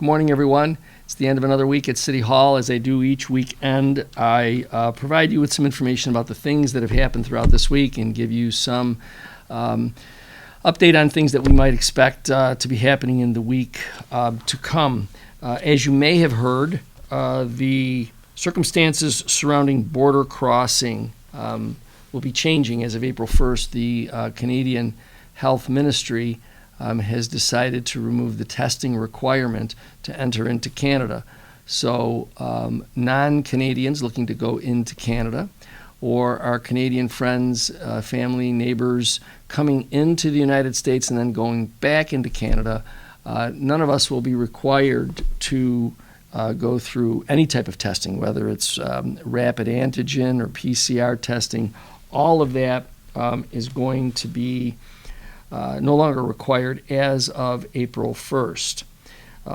Good morning, everyone. It's the end of another week at City Hall. As I do each weekend, I provide you with some information about the things that have happened throughout this week and give you some update on things that we might expect to be happening in the week to come. As you may have heard, the circumstances surrounding border crossing will be changing as of April 1st. The Canadian Health Ministry has decided to remove the testing requirement to enter into Canada. So non-Canadians looking to go into Canada, or our Canadian friends, family, neighbors coming into the United States and then going back into Canada, none of us will be required to go through any type of testing, whether it's rapid antigen or PCR testing. All of that is going to be no longer required as of April 1st.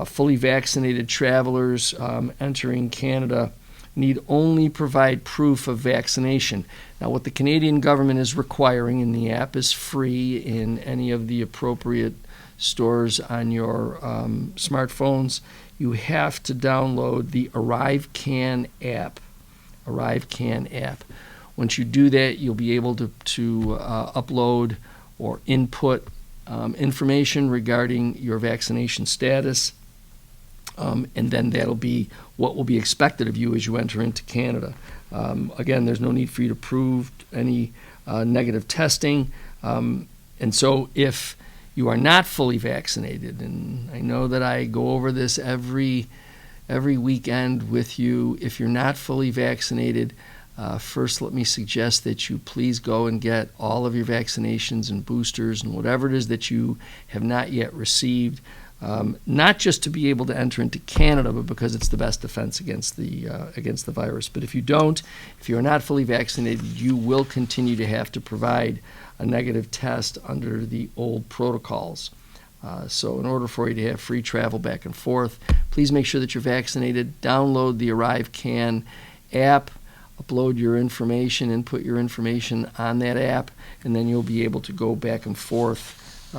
Fully vaccinated travelers entering Canada need only provide proof of vaccination. Now, what the Canadian government is requiring in the app is free in any of the appropriate stores on your smartphones. You have to download the ArriveCan app. ArriveCan app. Once you do that, you'll be able to upload or input information regarding your vaccination status, and then that'll be what will be expected of you as you enter into Canada. Again, there's no need for you to prove any negative testing, and so if you are not fully vaccinated, and I know that I go over this every weekend with you, if you're not fully vaccinated, first, let me suggest that you please go and get all of your vaccinations and boosters and whatever it is that you have not yet received, not just to be able to enter into Canada, but because it's the best defense against the virus. But if you don't, if you are not fully vaccinated, you will continue to have to provide a negative test under the old protocols. So in order for you to have free travel back and forth, please make sure that you're vaccinated. Download the ArriveCan app. Upload your information, input your information on that app, and then you'll be able to go back and forth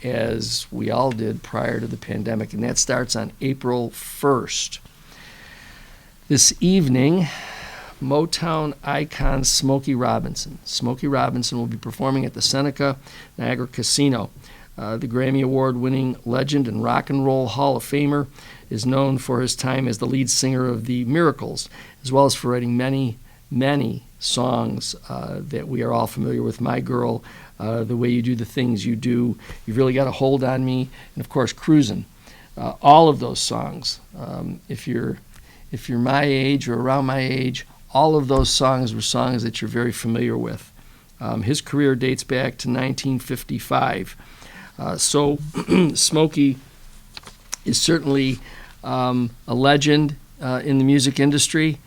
as we all did prior to the pandemic. And that starts on April 1st. This evening, Motown icon Smokey Robinson. Smokey Robinson will be performing at the Seneca Niagara Casino. The Grammy Award-winning legend and Rock and Roll Hall of Famer is known for his time as the lead singer of the Miracles, as well as for writing many, many songs that we are all familiar with. My Girl, The Way You Do the Things You Do, You've Really Got a Hold on Me, and of course, Cruisin'. All of those songs, if you're my age or around my age, all of those songs were songs that you're very familiar with. His career dates back to 1955. So Smokey is certainly a legend in the music industry.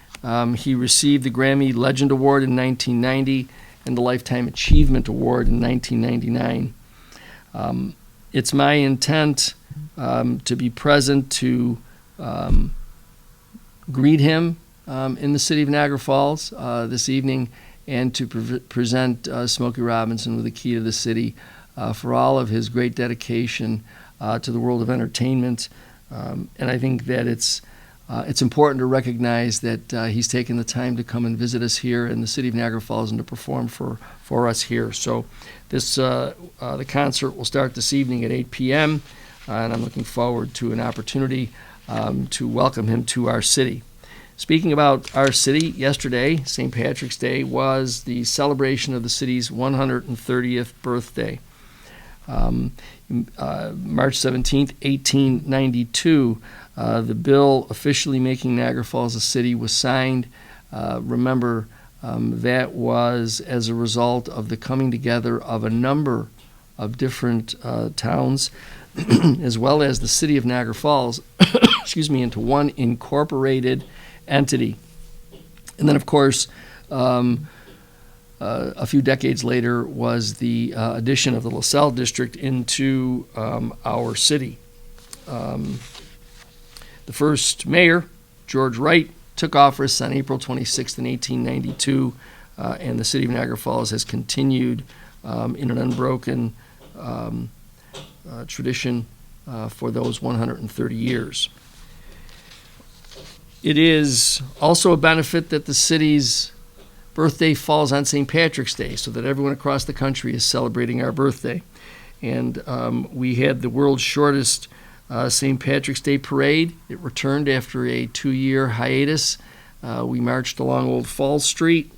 He received the Grammy Legend Award in 1990 and the Lifetime Achievement Award in 1999. It's my intent to be present to greet him in the city of Niagara Falls this evening and to present Smokey Robinson with the key to the city for all of his great dedication to the world of entertainment. And I think that it's important to recognize that he's taken the time to come and visit us here in the city of Niagara Falls and to perform for us here. So the concert will start this evening at 8 p.m., and I'm looking forward to an opportunity to welcome him to our city. Speaking about our city, yesterday, St. Patrick's Day, was the celebration of the city's 130th birthday. March 17th, 1892, the bill officially making Niagara Falls a city was signed. Remember, that was as a result of the coming together of a number of different towns, as well as the city of Niagara Falls, into one incorporated entity. And then, of course, a few decades later was the addition of the LaSalle district into our city. The first mayor, George Wright, took office on April 26th in 1892, and the city of Niagara Falls has continued in an unbroken tradition for those 130 years. It is also a benefit that the city's birthday falls on St. Patrick's Day, so that everyone across the country is celebrating our birthday. And we had the world's shortest St. Patrick's Day parade. It returned after a 2-year hiatus. We marched along Old Falls Street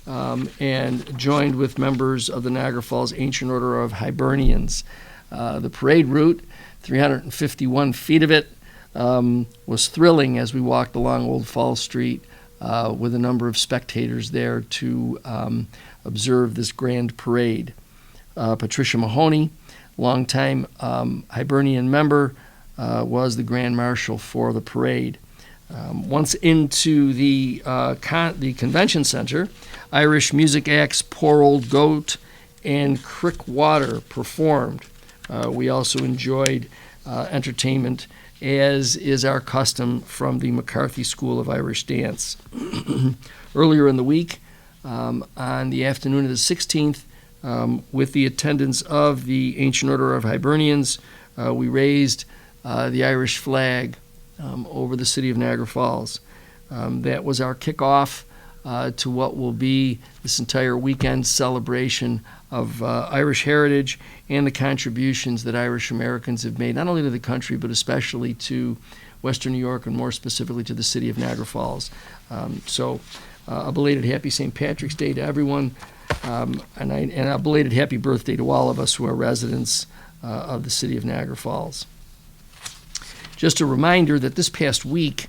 and joined with members of the Niagara Falls Ancient Order of Hibernians. The parade route, 351 feet of it, was thrilling as we walked along Old Falls Street with a number of spectators there to observe this grand parade. Patricia Mahoney, longtime Hibernian member, was the Grand Marshal for the parade. Once into the convention center, Irish music acts Poor Old Goat and Crick Water performed. We also enjoyed entertainment, as is our custom, from the McCarthy School of Irish Dance. Earlier in the week, on the afternoon of the 16th, with the attendance of the Ancient Order of Hibernians, we raised the Irish flag over the city of Niagara Falls. That was our kickoff to what will be this entire weekend celebration of Irish heritage and the contributions that Irish Americans have made, not only to the country, but especially to Western New York, and more specifically to the city of Niagara Falls. So a belated happy St. Patrick's Day to everyone, and a belated happy birthday to all of us who are residents of the city of Niagara Falls. Just a reminder that this past week,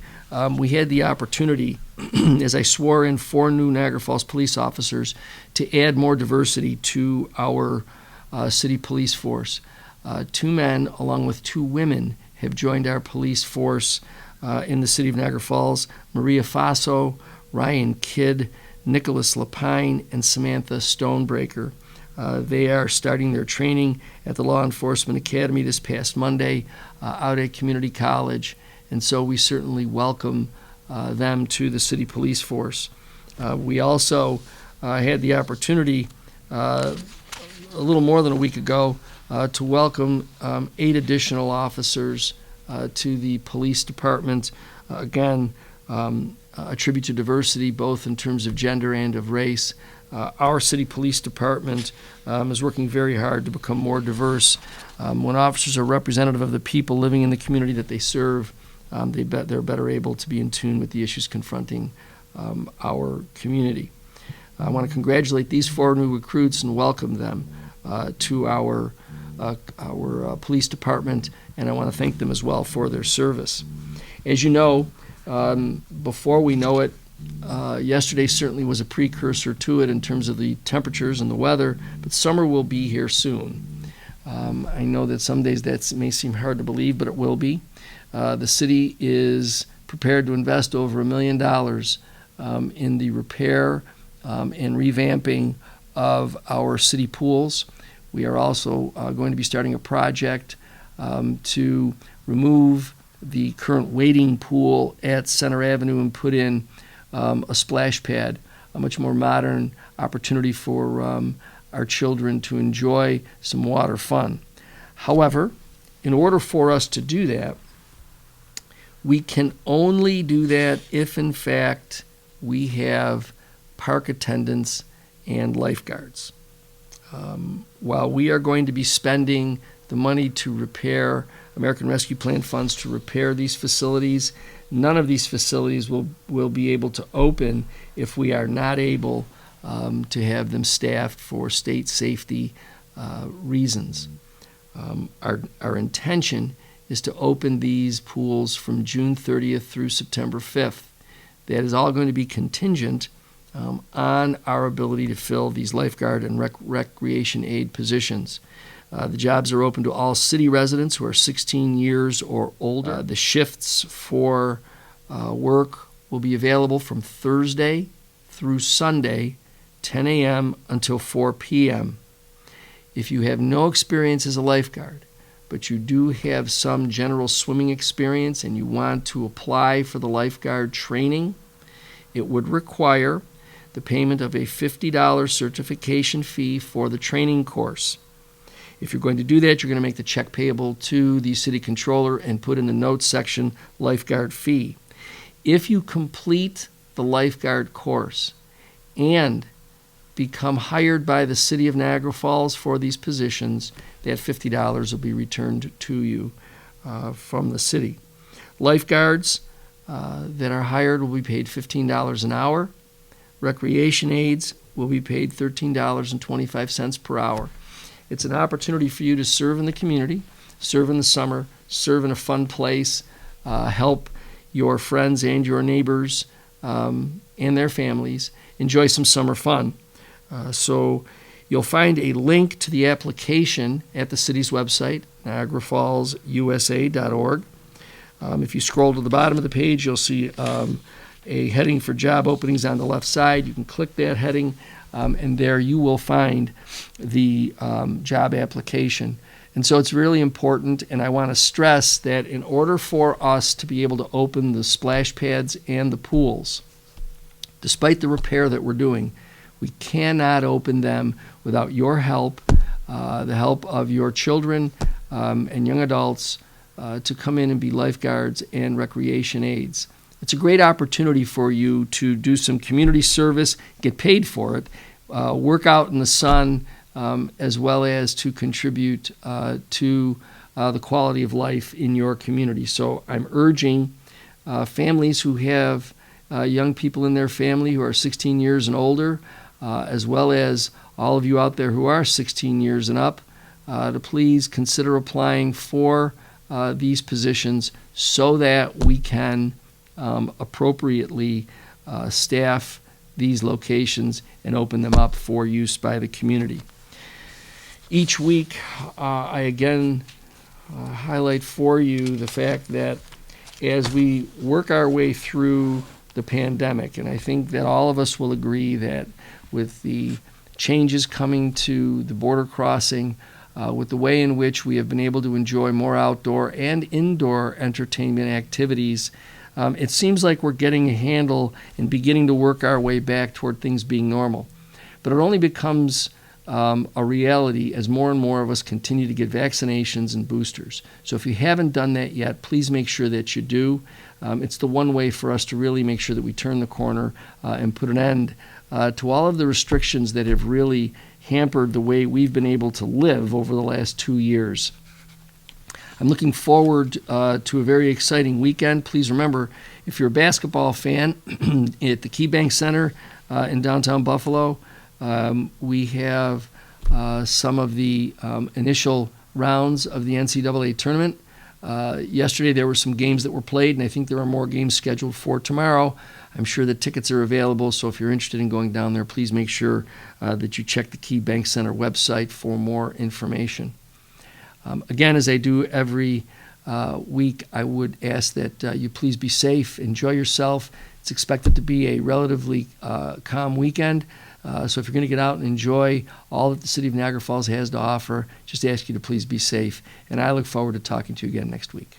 we had the opportunity, as I swore in 4 new Niagara Falls police officers, to add more diversity to our city police force. 2 men, along with 2 women, have joined our police force in the city of Niagara Falls: Maria Faso, Ryan Kidd, Nicholas Lapine, and Samantha Stonebreaker. They are starting their training at the Law Enforcement Academy this past Monday out at Community College, and so we certainly welcome them to the city police force. We also had the opportunity a little more than a week ago to welcome 8 additional officers to the police department. Again, a tribute to diversity, both in terms of gender and of race. Our city police department is working very hard to become more diverse. When officers are representative of the people living in the community that they serve, they're better able to be in tune with the issues confronting our community. I want to congratulate these 4 new recruits and welcome them to our police department, and I want to thank them as well for their service. As you know, before we know it, yesterday certainly was a precursor to it in terms of the temperatures and the weather, but summer will be here soon. I know that some days that may seem hard to believe, but it will be. The city is prepared to invest over $1 million in the repair and revamping of our city pools. We are also going to be starting a project to remove the current wading pool at Center Avenue and put in a splash pad, a much more modern opportunity for our children to enjoy some water fun. However, in order for us to do that, we can only do that if, in fact, we have park attendants and lifeguards. While we are going to be spending the money to repair American Rescue Plan funds to repair these facilities, none of these facilities will be able to open if we are not able to have them staffed for state safety reasons. Our intention is to open these pools from June 30th through September 5th. That is all going to be contingent on our ability to fill these lifeguard and recreation aid positions. The jobs are open to all city residents who are 16 years or older. The shifts for work will be available from Thursday through Sunday, 10 a.m. until 4 p.m. If you have no experience as a lifeguard, but you do have some general swimming experience and you want to apply for the lifeguard training, it would require the payment of a $50 certification fee for the training course. If you're going to do that, you're going to make the check payable to the city controller and put in the notes section lifeguard fee. If you complete the lifeguard course and become hired by the city of Niagara Falls for these positions, that $50 will be returned to you from the city. Lifeguards that are hired will be paid $15 an hour. Recreation aides will be paid $13.25 per hour. It's an opportunity for you to serve in the community, serve in the summer, serve in a fun place, help your friends and your neighbors and their families enjoy some summer fun. So you'll find a link to the application at the city's website, niagarafallsusa.org. If you scroll to the bottom of the page, you'll see a heading for job openings on the left side. You can click that heading, and there you will find the job application. And so it's really important, and I want to stress that in order for us to be able to open the splash pads and the pools, despite the repair that we're doing, we cannot open them without your help, the help of your children and young adults to come in and be lifeguards and recreation aides. It's a great opportunity for you to do some community service, get paid for it, work out in the sun, as well as to contribute to the quality of life in your community. So I'm urging families who have young people in their family who are 16 years and older, as well as all of you out there who are 16 years and up, to please consider applying for these positions so that we can appropriately staff these locations and open them up for use by the community. Each week, I again highlight for you the fact that as we work our way through the pandemic, and I think that all of us will agree that with the changes coming to the border crossing, with the way in which we have been able to enjoy more outdoor and indoor entertainment activities, it seems like we're getting a handle and beginning to work our way back toward things being normal. But it only becomes a reality as more and more of us continue to get vaccinations and boosters. So if you haven't done that yet, please make sure that you do. It's the one way for us to really make sure that we turn the corner and put an end to all of the restrictions that have really hampered the way we've been able to live over the last 2 years. I'm looking forward to a very exciting weekend. Please remember, if you're a basketball fan, at the KeyBank Center in downtown Buffalo, we have some of the initial rounds of the NCAA tournament. Yesterday there were some games that were played, and I think there are more games scheduled for tomorrow. I'm sure that tickets are available, so if you're interested in going down there, please make sure that you check the KeyBank Center website for more information. Again, as I do every week, I would ask that you please be safe, enjoy yourself. It's expected to be a relatively calm weekend, so if you're going to get out and enjoy all that the City of Niagara Falls has to offer, just ask you to please be safe, and I look forward to talking to you again next week.